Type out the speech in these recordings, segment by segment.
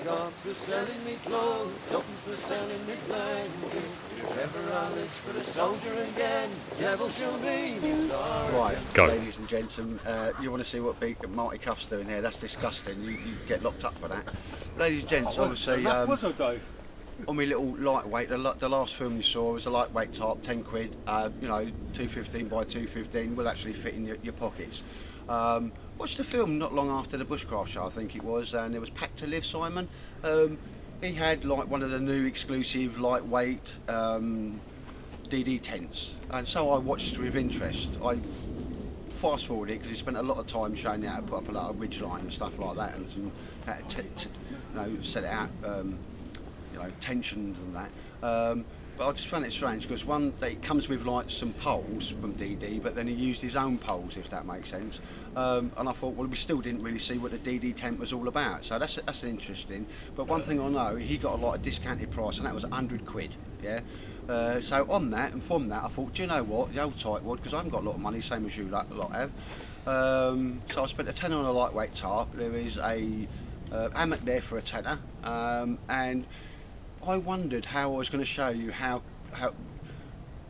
cops for selling me clothes, tuppence for selling me blanket. If ever I live for the soldier again, devil shall be me star. Right, Go. ladies and gents, you want to see what big Marty Cuff's doing here? That's disgusting. You get locked up for that. Ladies and gents, obviously, on my little lightweight, the last film you saw was a lightweight top, 10 quid, you know, 215 by 215, will actually fit in your pockets. Watched the film not long after the Bushcraft show, I think it was, and it was Packed to Live, Simon. He had like one of the new exclusive lightweight DD tents, and so I watched with interest. I fast forwarded it because he spent a lot of time showing me how to put up a lot of ridge line and stuff like that, and some, how to set it out, you know, tensions and that. But I just found it strange because one, it comes with like some poles from DD, but then he used his own poles, if that makes sense. And I thought, well, we still didn't really see what the DD tent was all about, so that's interesting. But one thing I know, he got a lot of discounted price, and that was 100 quid. Yeah. So on that and from that, I thought, do you know what, the old tightwad, because I haven't got a lot of money, same as you lot have. So I spent a tenner on a lightweight tarp. There is a hammock there for a tenner, and I wondered how I was going to show you how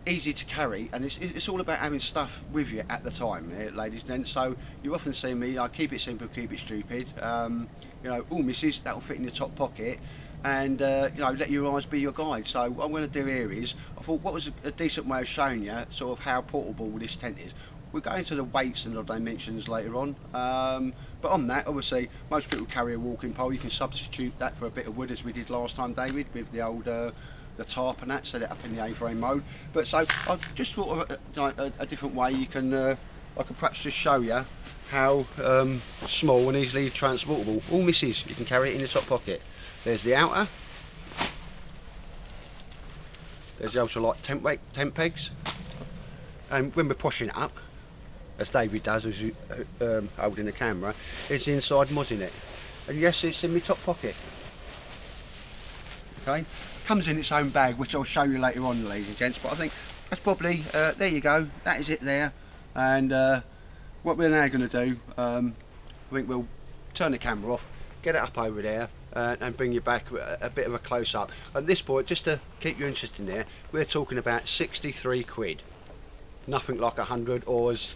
easy to carry, and it's all about having stuff with you at the time, ladies and gents. So you often see me, I keep it simple, keep it stupid. You know, oh missus, that'll fit in your top pocket, and you know, let your eyes be your guide. So what I'm going to do here is, I thought, what was a decent way of showing you sort of how portable this tent is. We'll go into the weights and the dimensions later on, but on that, obviously, most people carry a walking pole. You can substitute that for a bit of wood, as we did last time, David, with the old the tarp and that, set it up in the A-frame mode. But so I just thought of a different way you can, I could perhaps just show you how small and easily transportable. All misses, you can carry it in the top pocket. There's the outer. There's the ultralight tent pegs. And when we're pushing it up, as David does, as you holding the camera, it's the inside mozzing it. And yes, it's in my top pocket. Okay, comes in its own bag, which I'll show you later on, ladies and gents. But I think that's probably there you go. That is it there. And what we're now going to do, I think we'll turn the camera off, get it up over there, and bring you back a bit of a close up. At this point, just to keep you interested in there, we're talking about 63 quid. Nothing like 100, or as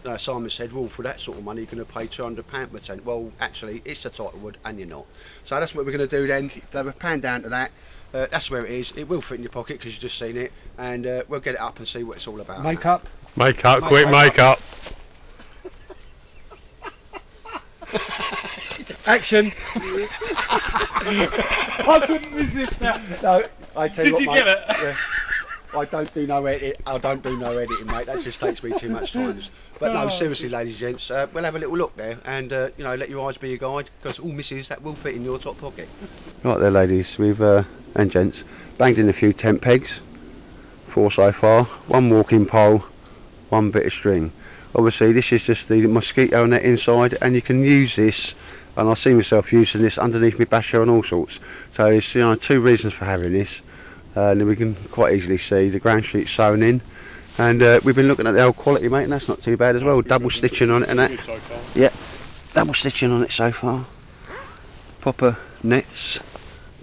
you know, Simon said, well, for that sort of money you're going to pay £200 per tent. Well, actually, it's a tightwad and you're not. So that's what we're going to do then. We'll pan down to that. That's where it is. It will fit in your pocket because you've just seen it, and we'll get it up and see what it's all about. Makeup, quick makeup. Action! I couldn't resist that. No, I tell you what, Did you mate, get it? yeah, I don't do no editing, mate. That just takes me too much time. But no, seriously, ladies and gents, we'll have a little look there, and you know, let your eyes be your guide, because all misses, that will fit in your top pocket. Right there, ladies, we've and gents, banged in a few tent pegs, 4 so far, 1 walking pole, 1 bit of string. Obviously, this is just the mosquito net inside, and you can use this, and I see myself using this underneath my basher and all sorts. So there's, you know, 2 reasons for having this. And we can quite easily see the ground sheet sewn in, and we've been looking at the old quality, mate, and that's not too bad as well. Double stitching on it and that. Yeah, double stitching on it so far. Proper nets,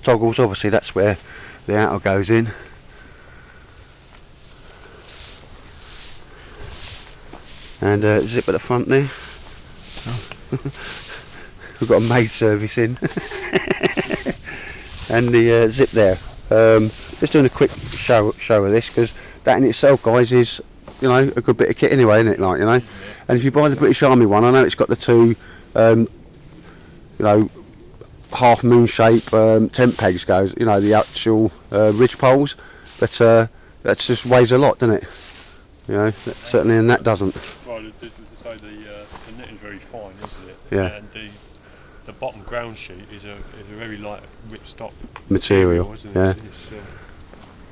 toggles. Obviously, that's where the outer goes in. And zip at the front there. We've got a maid service in, and the zip there. Just doing a quick show of this, because that in itself, guys, is, you know, a good bit of kit anyway, isn't it? Like, you know, and if you buy the British Army one, I know it's got the 2, you know, half moon shape tent pegs goes, you know, the actual ridge poles, but that just weighs a lot, doesn't it? You know, certainly, and that doesn't. Well, the knit is very fine, isn't it? Yeah. And the bottom ground sheet is a very light ripstop Material, isn't yeah. it?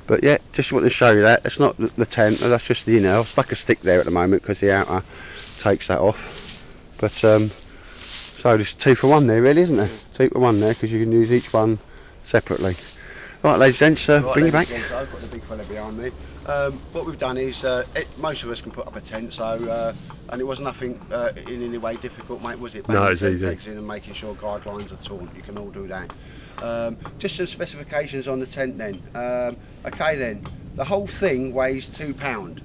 But yeah, just want to show you that. It's not the tent, that's just the inner. I've stuck a stick there at the moment because the outer takes that off. But so there's 2 for 1 there, really, isn't there? 2 for 1 there, because you can use each one separately. Right, ladies and gents, Right, bring you ladies back. and gents, I've got the big fella behind me. What we've done is, most of us can put up a tent, so and it was nothing in any way difficult, mate, was it? No, Banging it's tent easy. pegs in and making sure guidelines are torn. You can all do that. Just some specifications on the tent then. Okay then, the whole thing weighs £2. And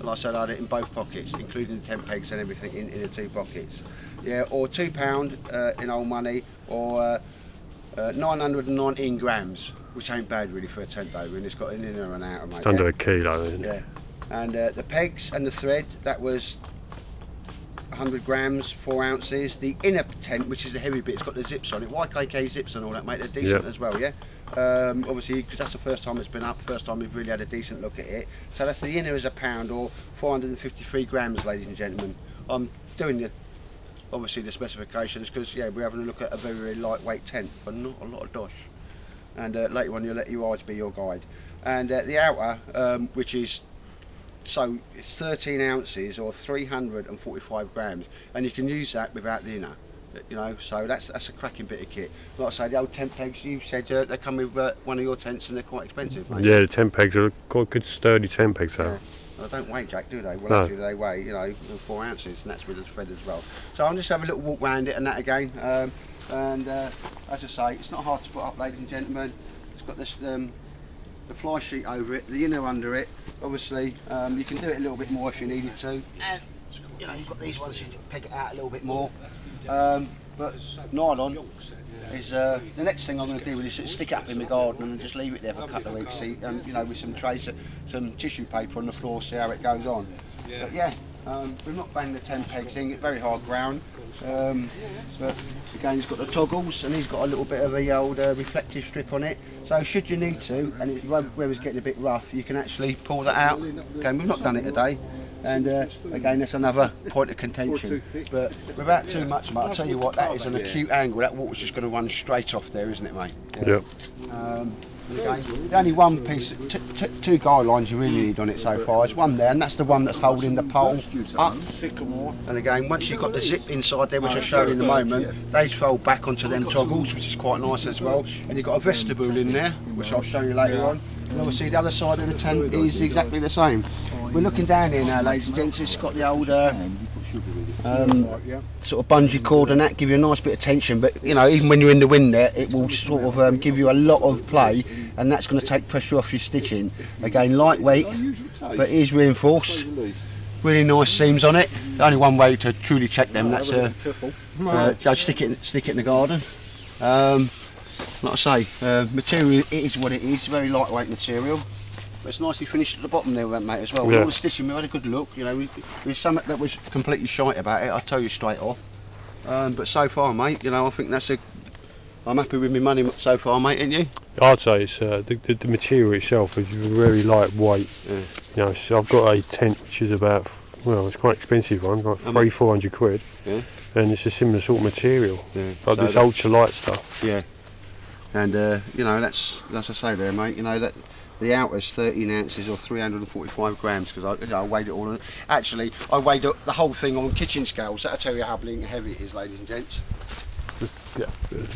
like I said, I had it in both pockets, including the tent pegs and everything in the 2 pockets. Yeah, or £2 in old money, or 919 grams, which ain't bad really for a tent though, and it's got an inner and outer, mate. It's under a kilo, isn't it? Yeah. And the pegs and the thread, that was 100 grams, 4 ounces. The inner tent, which is the heavy bit, it's got the zips on it, YKK zips and all that, mate, they're decent as well, yeah? Obviously, because that's the first time it's been up, first time we've really had a decent look at it. So that's the inner is £1, or 453 grams, ladies and gentlemen. I'm doing obviously the specifications because, yeah, we're having a look at a very, very lightweight tent, but not a lot of dosh. And later on, you'll let your eyes be your guide. And the outer, which is, so it's 13 ounces or 345 grams, and you can use that without the inner, you know, so that's a cracking bit of kit. Like I say, the old tent pegs, you said they come with one of your tents and they're quite expensive, mate. Yeah, the tent pegs are quite good, sturdy tent pegs. Yeah. They don't weigh, Jack, do they? Well, No. actually they weigh, you know, 4 ounces, and that's with the thread as well. So I'll just have a little walk round it and that again. And as I say, it's not hard to put up, ladies and gentlemen. It's got this the fly sheet over it, the inner under it. Obviously, you can do it a little bit more if you needed to. And you know, you've got these ones, you can peg it out a little bit more. But nylon is the next thing I'm going to do with this is stick it up in my garden and just leave it there for a couple of weeks, see, you know, with some trays, some tissue paper on the floor, see how it goes on. But yeah, we've not banged the 10 pegs in, it's very hard ground. But again, he's got the toggles and he's got a little bit of a old reflective strip on it. So should you need to, and it's where it's getting a bit rough, you can actually pull that out. Okay, we've not done it today. And again, that's another point of contention. But without too much, mate, I'll tell you what, that is an acute angle. That water's just going to run straight off there, isn't it, mate? Yep. Again, the only one piece, two guidelines you really need on it so far is one there, and that's the one that's holding the pole up. And again, once you've got the zip inside there, which I'll show you in a moment, they've fold back onto them toggles, which is quite nice as well. And you've got a vestibule in there, which I'll show you later on. And obviously the other side of the tent is exactly the same. We're looking down here now, ladies and gents. It's got the old sort of bungee cord and that, give you a nice bit of tension, but you know, even when you're in the wind there, it will sort of give you a lot of play, and that's going to take pressure off your stitching. Again, lightweight, but it is reinforced. Really nice seams on it. Only one way to truly check them, that's just stick it in the garden. Like I say, material, it is what it is, very lightweight material. But it's nicely finished at the bottom there, mate, as well. With all the stitching, we had a good look. You know, there's something that was completely shite about it, I'll tell you straight off. But so far, mate, you know, I think that's I'm happy with my money so far, mate, ain't you? I'd say it's the material itself is very lightweight. Yeah. You know, so I've got a tent which is about, well, it's quite expensive one, like 300-400 quid, Yeah. and it's a similar sort of material, Yeah. like So this ultra light stuff. Yeah. And you know, that's I say there, mate. You know that the outer's 13 ounces or 345 grams because I weighed it all. Actually, I weighed the whole thing on kitchen scales. That'll tell you how blinking heavy it is, ladies and gents. Yeah.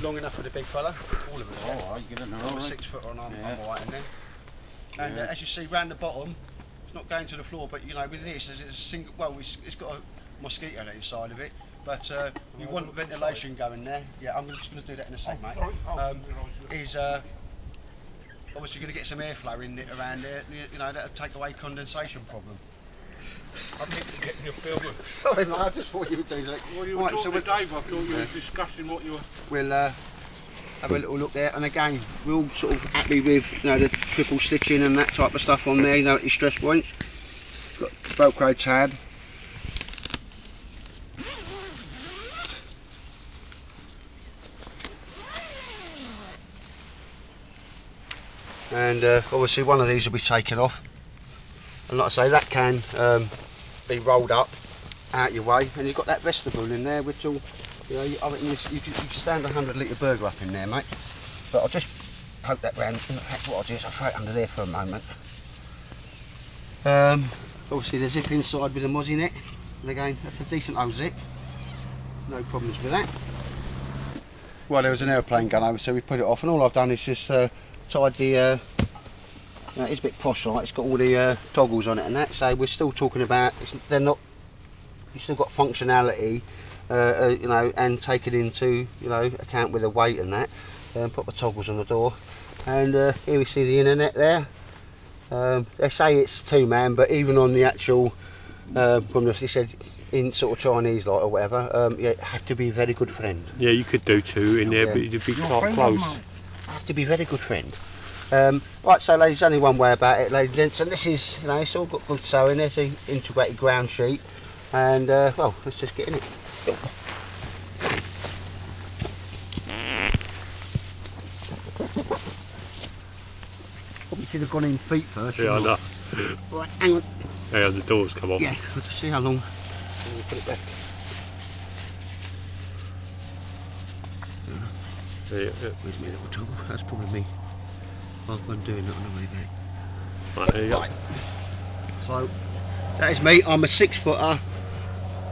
Long enough for the big fella. All of it. Oh, you get it I'm a 6 footer and I'm alright in there. And as you see round the bottom, it's not going to the floor, but you know, with this, it's a single. Well, it's got a mosquito net inside of it. But you want ventilation going there. Yeah, I'm just going to do that in a sec, mate. Obviously you're going to get some airflow in it around there. You know, that'll take away condensation problem. I keep getting your film. Sorry, mate. I just thought you were doing it. Well, you were talking to Dave. I thought you were discussing what you were. We'll have a little look there, and again, we're all sort of happy with, you know, the triple stitching and that type of stuff on there. You know, your stress points. It's got Velcro tab. And obviously one of these will be taken off, and like I say, that can be rolled up out your way, and you've got that vestibule in there which will, you know, I reckon you can stand a 100 litre burger up in there, mate. But I'll just poke that round. In fact, what I'll do is I'll throw it under there for a moment. Obviously the zip inside with the mozzie net, and again, that's a decent old zip, no problems with that. Well, there was an aeroplane gun over, so we put it off, and all I've done is just tied the. It's a bit posh, like it's got all the toggles on it and that. So we're still talking about. They're not. You still got functionality, you know, and take it into account with the weight and that. Put the toggles on the door, and here we see the internet there. They say it's 2-man, but even on the actual, from the, he said in sort of Chinese like or whatever, yeah, have to be a very good friend. Yeah, you could do 2 in there, but it'd be quite close. Have to be very good friend. Right, so ladies, only one way about it, ladies and gents, and this is, it's all got good sewing. There's an integrated ground sheet, and well, let's just get in it. Probably should have gone in feet first. Yeah, I know. Right, hang on. Yeah, the doors come off. Yeah, let's see how long. Let me put it back. Yeah. Where's my little toggle? That's probably me. I'm doing that on the way back. Right, there you go. Right. So, that is me. I'm a 6-footer. Right,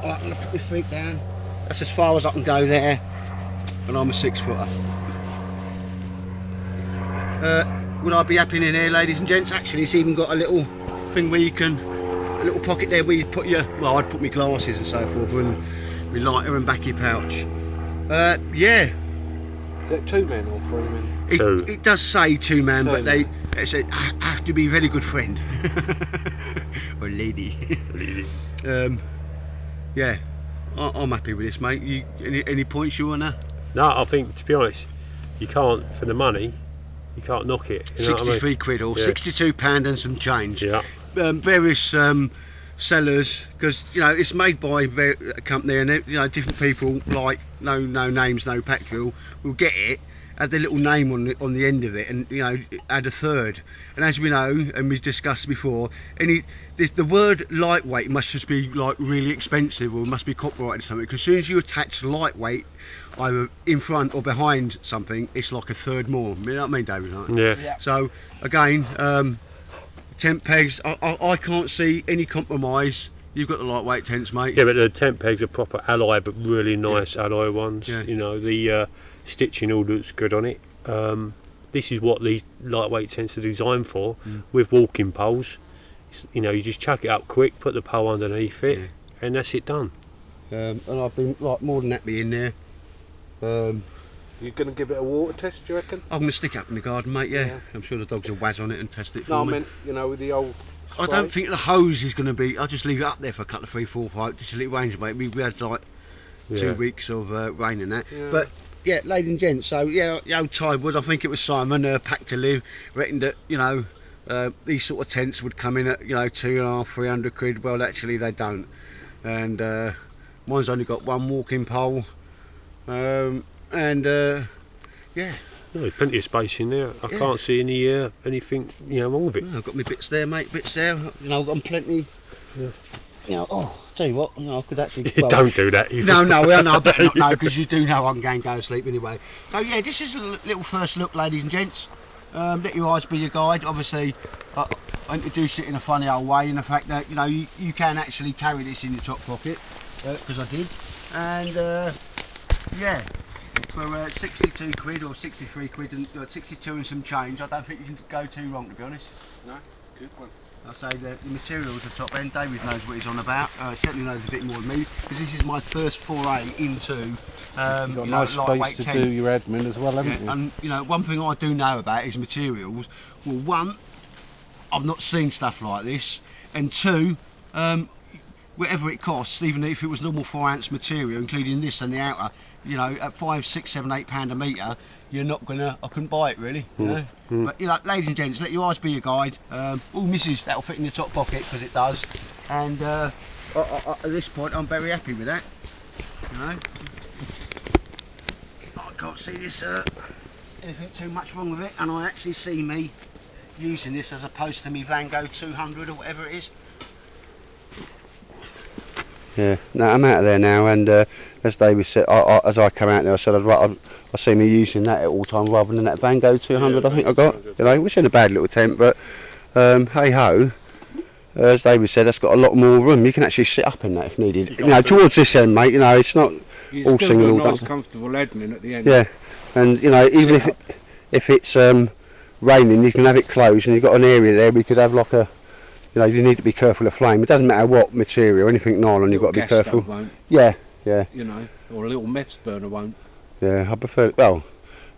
I'm going to put my feet down. That's as far as I can go there. And I'm a 6-footer. Would I be happy in here, ladies and gents? Actually, it's even got a little thing where you can, a little pocket there where you put your, well, I'd put my glasses and so forth, and my lighter and backy pouch. Yeah. Is that 2 men or 3 men? It does say 2-man, but they said have to be a very good friend or lady. Yeah, I'm happy with this, mate. You any points you wanna? No, I think, to be honest, you can't, for the money, you can't knock it. You know 63 what I mean? quid or Yeah. £62 and some change. Yeah. Various sellers, because it's made by a company, and different people, like no names, no pack drill, will get it, add their little name on the end of it, and add a third. And as we know, and we've discussed before, the word lightweight must just be like really expensive, or must be copyrighted or something, because as soon as you attach lightweight either in front or behind something, it's like a third more. You know what I mean, David? Right? Yeah. So again, tent pegs, I can't see any compromise. You've got the lightweight tents, mate. Yeah, but the tent pegs are proper alloy, but really nice alloy ones. Yeah. The stitching all looks good on it. This is what these lightweight tents are designed for, with walking poles. You just chuck it up quick, put the pole underneath it, and that's it done. And I've been more than happy in there. You're going to give it a water test, do you reckon? I'm going to stick it up in the garden, mate, yeah. Yeah. I'm sure the dogs will wazz on it and test it for No, I me. meant, with the old I don't think the hose is going to be, I'll just leave it up there for a couple of 3, 4, 5, just a little range, mate. We had like 2 weeks of rain and that. Yeah. But yeah, ladies and gents, so yeah, the old Tidewood, I think it was Simon, Pack to Live, reckoned that, these sort of tents would come in at, 250, 300 quid. Well, actually they don't. And mine's only got 1 walking pole. Yeah. No, there's plenty of space in there. I can't see anything wrong with it. I've got my bits there, mate, bits there. I've got plenty. I'll tell you what, I could actually. Well, Don't do that. no, I better not know, because you do know I can go to sleep anyway. So yeah, this is a little first look, ladies and gents. Let your eyes be your guide. Obviously, I introduced it in a funny old way, in the fact that you can actually carry this in your top pocket, because I did, and yeah. For 62 quid or 63 quid and 62 and some change, I don't think you can go too wrong, to be honest. No, good one. I say the materials are top end. David knows what he's on about. Certainly knows a bit more than me, because this is my first foray into You've got a nice lightweight space to tent. do your admin as well, haven't you? And one thing I do know about is materials. Well, one, I've not seen stuff like this, and 2, whatever it costs, even if it was normal 4-ounce material, including this and the outer, at £5, £6, £7, £8 a metre, you're not gonna. I couldn't buy it really. But ladies and gents, let your eyes be your guide. Missus, that'll fit in your top pocket, because it does. And at this point, I'm very happy with that. I can't see this anything too much wrong with it, and I actually see me using this as opposed to me Van Gogh 200 or whatever it is. Yeah, no, I'm out of there now, and as David said, as I come out there, I said I see me using that at all times rather than that Van Gogh 200 I think I got, which ain't a bad little tent, but hey ho, as David said, that's got a lot more room. You can actually sit up in that if needed. Towards this end, mate, it's not all single, all nice done. comfortable admin at the end. Yeah, and even if it's raining, you can have it closed, and you've got an area there we could have like a, you know, you need to be careful of flame. It doesn't matter what material, anything nylon, you've got to be Gas careful. stove won't, Yeah, yeah, you know, or a little meths burner won't. yeah. I prefer it. Well,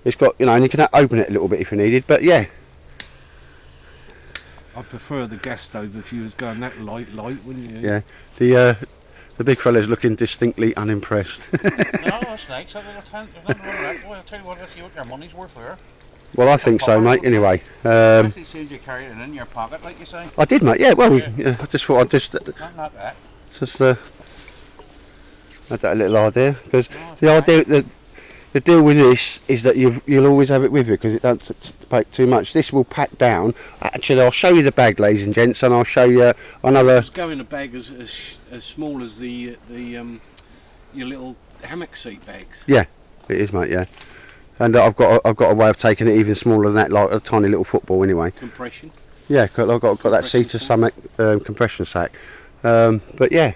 it's got, you know, and you can open it a little bit if you needed. But yeah, I prefer the gas stove if you was going that light, wouldn't you? yeah. The big fella's looking distinctly unimpressed. No, that's nice. There's nothing wrong with that. Well, I'll tell you what, let's see what your money's worth there. Well, I think so, mate. Anyway, Actually, seems you carried it in your pocket, like you say. I did, mate. Yeah. Well, Yeah. yeah, I just thought I'd just Not that. had that little idea, because No, the it's idea, the deal with this is that you'll always have it with you, because it doesn't pack too much. This will pack down. Actually, I'll show you the bag, ladies and gents, and I'll show you another. Just go in a bag as small as the your little hammock seat bags. It is, mate. Yeah. And I've got a way of taking it even smaller than that, like a tiny little football, anyway. Compression. Yeah, I've got that Compression seat sack. stomach compression sack. But yeah,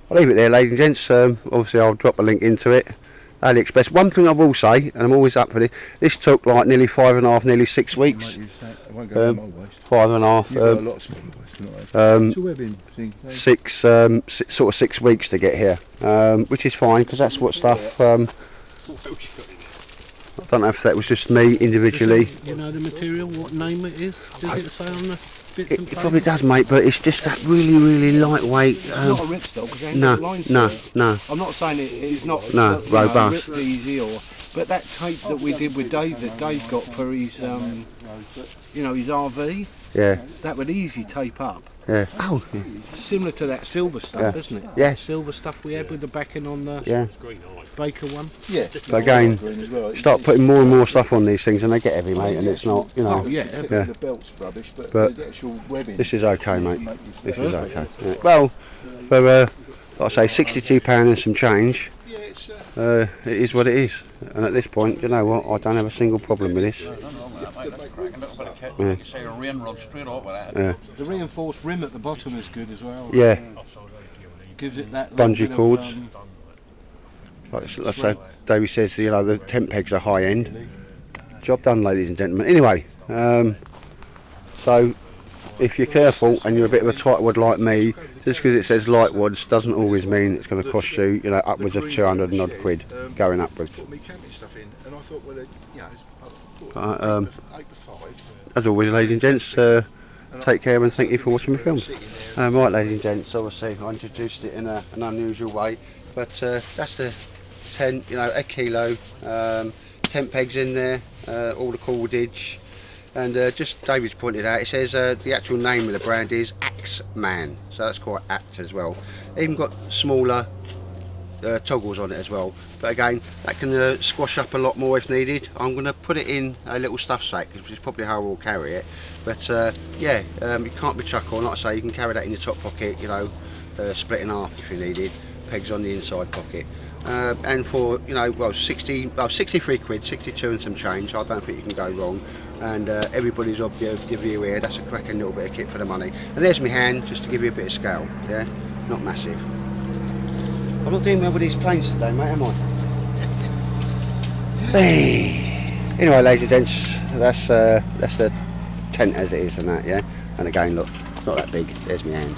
I'll leave it there, ladies and gents. Obviously, I'll drop a link into it. AliExpress. One thing I will say, and I'm always up for this. This took like nearly 5.5, nearly 6 weeks. I won't go to my waist. 5.5. You've got a lot of small waist tonight. It's a webbing thing. eh? Sort of 6 weeks to get here, which is fine, because that's what stuff. I don't know if that was just me individually. You know the material, what name it is? Does it say on the bits and It probably does, mate, but it's just that really lightweight. It's not a ripstop, because it ain't No, got lines no, to it. no. I'm not saying it's not No, it's not, robust. ripped easy, but that tape that we did with Dave, that Dave got for his, his RV, Yeah, that would easy tape up. yeah. Oh, Similar to that silver stuff, Yeah. isn't it? Yeah. Silver stuff we had with the backing on the yeah. Baker one. Yeah. So again, Green as well. start putting more and more stuff on these things, and they get heavy, mate, and it's not, you know. Oh yeah. Yeah. The belt's rubbish, but But the actual webbing. This is okay, mate. make you This feel- is okay. Yeah. Well, for like I say, £62 and some change. Yeah, it's. It is what it is, and at this point, you know what? I don't have a single problem with this. Nothing wrong with that, mate. That's cracking. Little bit of kit. Yeah. Like you say, a rain rod straight off with that. Yeah, The reinforced rim at the bottom is good as well. yeah. Gives it that little Bungee bit of, cords. Like I say, Davey says, you know, the tent pegs are high end. Job done, ladies and gentlemen. Anyway, so if you're careful and you're a bit of a tightwad like me, just because it says lightwads doesn't always mean it's going to cost you, you know, upwards of 200 and odd quid going upwards. Put me camping stuff in, and I thought, well, you know, it's Right, 8 to 5. As always, ladies and gents, take care and thank you for watching my film. Right, ladies and gents, obviously I introduced it in an unusual way, but that's the tent, you know, a kilo, tent pegs in there, all the cordage, and just David's pointed out, it says the actual name of the brand is Axeman, so that's quite apt as well. Even got smaller toggles on it as well, but again that can squash up a lot more if needed. I'm going to put it in a little stuff sack, which is probably how we'll carry it, but yeah, you can't be chuck on. Like I say, you can carry that in your top pocket, you know, split in half if you needed, pegs on the inside pocket, and for, you know, well, 63 quid, 62 and some change, I don't think you can go wrong. And everybody's of your view here, that's a cracking little bit of kit for the money. And there's my hand, just to give you a bit of scale, yeah, not massive. I'm not doing well with these planes today, mate, am I? Hey. Anyway, ladies and gents, that's the tent as it is and that, yeah. And again, look, it's not that big. There's my hand.